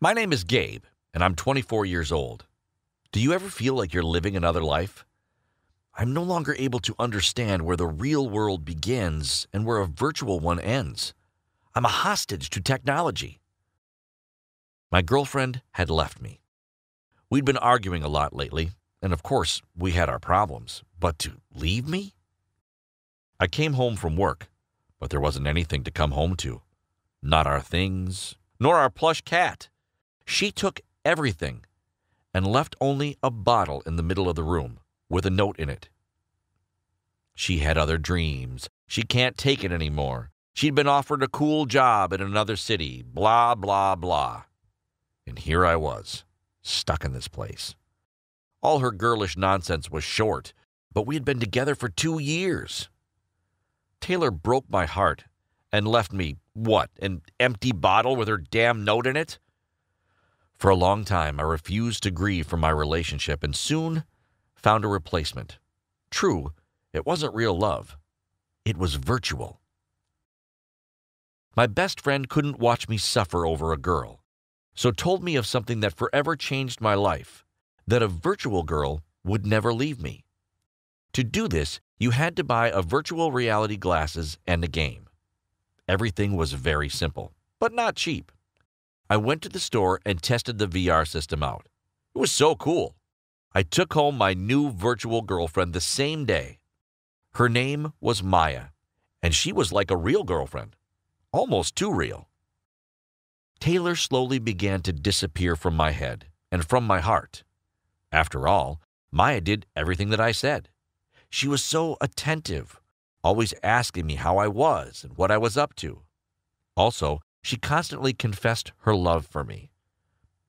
My name is Gabe, and I'm 24 years old. Do you ever feel like you're living another life? I'm no longer able to understand where the real world begins and where a virtual one ends. I'm a hostage to technology. My girlfriend had left me. We'd been arguing a lot lately, and of course, we had our problems. But to leave me? I came home from work, but there wasn't anything to come home to. Not our things, nor our plush cat. She took everything and left only a bottle in the middle of the room with a note in it. She had other dreams. She can't take it anymore. She'd been offered a cool job in another city, blah, blah, blah. And here I was, stuck in this place. All her girlish nonsense was short, but we had been together for 2 years. Taylor broke my heart and left me, an empty bottle with her damn note in it? For a long time, I refused to grieve for my relationship and soon found a replacement. True, it wasn't real love. It was virtual. My best friend couldn't watch me suffer over a girl, so told me of something that forever changed my life, that a virtual girl would never leave me. To do this, you had to buy a virtual reality glasses and a game. Everything was very simple, but not cheap. I went to the store and tested the VR system out. It was so cool. I took home my new virtual girlfriend the same day. Her name was Maya, and she was like a real girlfriend, almost too real. Taylor slowly began to disappear from my head and from my heart. After all, Maya did everything that I said. She was so attentive, always asking me how I was and what I was up to. Also, she constantly confessed her love for me.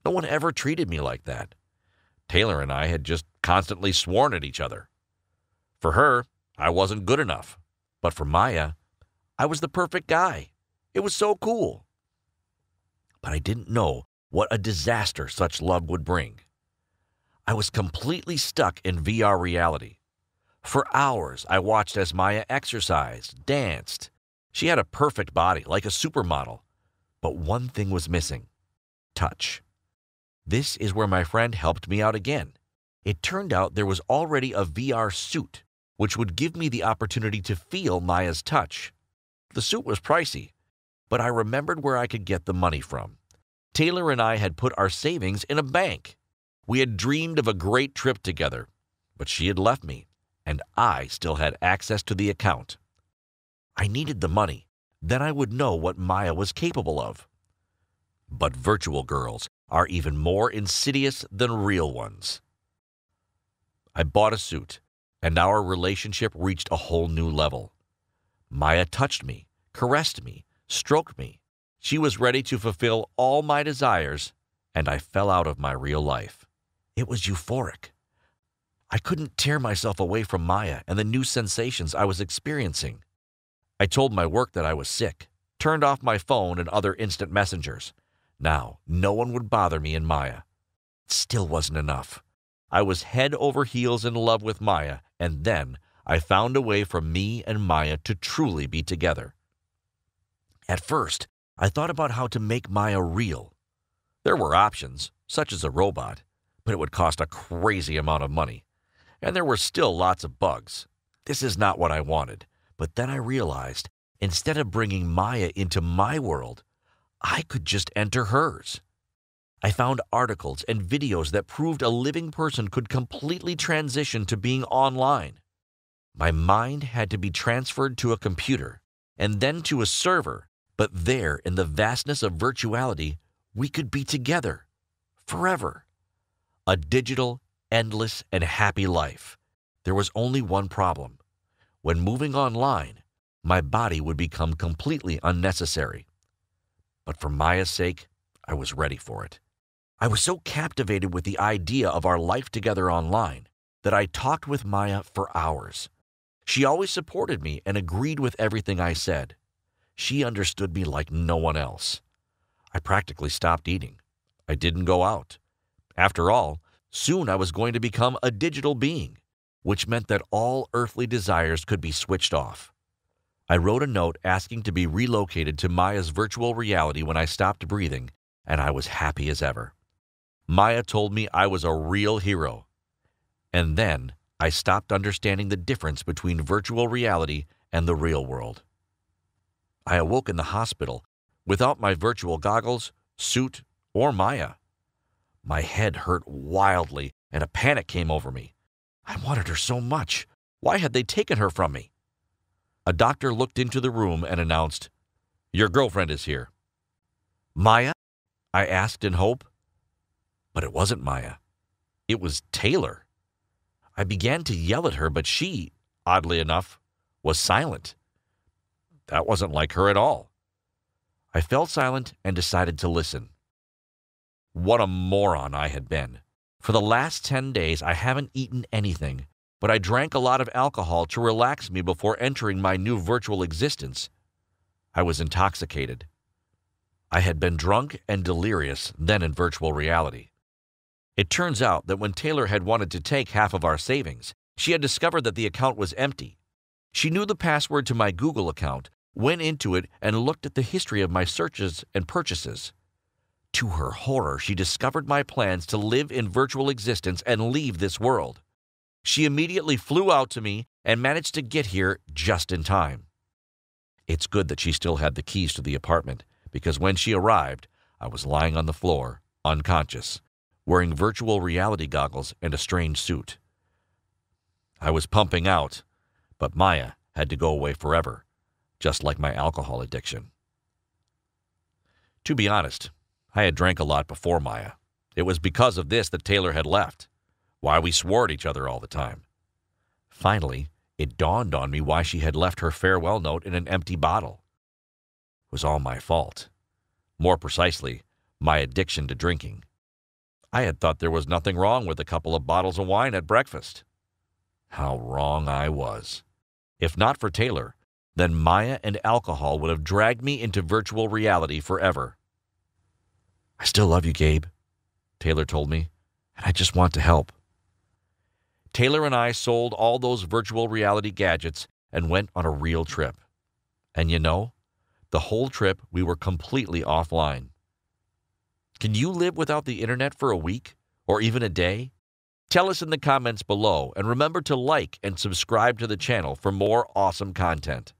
No one ever treated me like that. Taylor and I had just constantly sworn at each other. For her, I wasn't good enough. But for Maya, I was the perfect guy. It was so cool. But I didn't know what a disaster such love would bring. I was completely stuck in VR reality. For hours, I watched as Maya exercised, danced. She had a perfect body, like a supermodel. But one thing was missing: touch. This is where my friend helped me out again. It turned out there was already a VR suit, which would give me the opportunity to feel Maya's touch. The suit was pricey, but I remembered where I could get the money from. Taylor and I had put our savings in a bank. We had dreamed of a great trip together, but she had left me, and I still had access to the account. I needed the money. Then I would know what Maya was capable of. But virtual girls are even more insidious than real ones. I bought a suit, and our relationship reached a whole new level. Maya touched me, caressed me, stroked me. She was ready to fulfill all my desires, and I fell out of my real life. It was euphoric. I couldn't tear myself away from Maya and the new sensations I was experiencing. I told my work that I was sick, turned off my phone and other instant messengers. Now, no one would bother me in Maya. It still wasn't enough. I was head over heels in love with Maya, and then I found a way for me and Maya to truly be together. At first, I thought about how to make Maya real. There were options, such as a robot, but it would cost a crazy amount of money. And there were still lots of bugs. This is not what I wanted. But then I realized, instead of bringing Maya into my world, I could just enter hers. I found articles and videos that proved a living person could completely transition to being online. My mind had to be transferred to a computer and then to a server, but there, in the vastness of virtuality, we could be together, forever. A digital, endless, and happy life. There was only one problem. When moving online, my body would become completely unnecessary. But for Maya's sake, I was ready for it. I was so captivated with the idea of our life together online that I talked with Maya for hours. She always supported me and agreed with everything I said. She understood me like no one else. I practically stopped eating. I didn't go out. After all, soon I was going to become a digital being, which meant that all earthly desires could be switched off. I wrote a note asking to be relocated to Maya's virtual reality when I stopped breathing and I was happy as ever. Maya told me I was a real hero. And then I stopped understanding the difference between virtual reality and the real world. I awoke in the hospital without my virtual goggles, suit, or Maya. My head hurt wildly, and a panic came over me. I wanted her so much. Why had they taken her from me? A doctor looked into the room and announced, "Your girlfriend is here." "Maya?" I asked in hope. But it wasn't Maya. It was Taylor. I began to yell at her, but she, oddly enough, was silent. That wasn't like her at all. I fell silent and decided to listen. What a moron I had been. For the last 10 days, I haven't eaten anything, but I drank a lot of alcohol to relax me before entering my new virtual existence. I was intoxicated. I had been drunk and delirious then in virtual reality. It turns out that when Taylor had wanted to take half of our savings, she had discovered that the account was empty. She knew the password to my Google account, went into it, and looked at the history of my searches and purchases. To her horror, she discovered my plans to live in virtual existence and leave this world. She immediately flew out to me and managed to get here just in time. It's good that she still had the keys to the apartment, because when she arrived, I was lying on the floor, unconscious, wearing virtual reality goggles and a strange suit. I was pumping out, but Maya had to go away forever, just like my alcohol addiction. To be honest, I had drank a lot before Maya. It was because of this that Taylor had left, why we swore at each other all the time. Finally, it dawned on me why she had left her farewell note in an empty bottle. It was all my fault. More precisely, my addiction to drinking. I had thought there was nothing wrong with a couple of bottles of wine at breakfast. How wrong I was. If not for Taylor, then Maya and alcohol would have dragged me into virtual reality forever. "I still love you, Gabe," Taylor told me, "and I just want to help." Taylor and I sold all those virtual reality gadgets and went on a real trip. And you know, the whole trip we were completely offline. Can you live without the internet for a week or even a day? Tell us in the comments below, and remember to like and subscribe to the channel for more awesome content.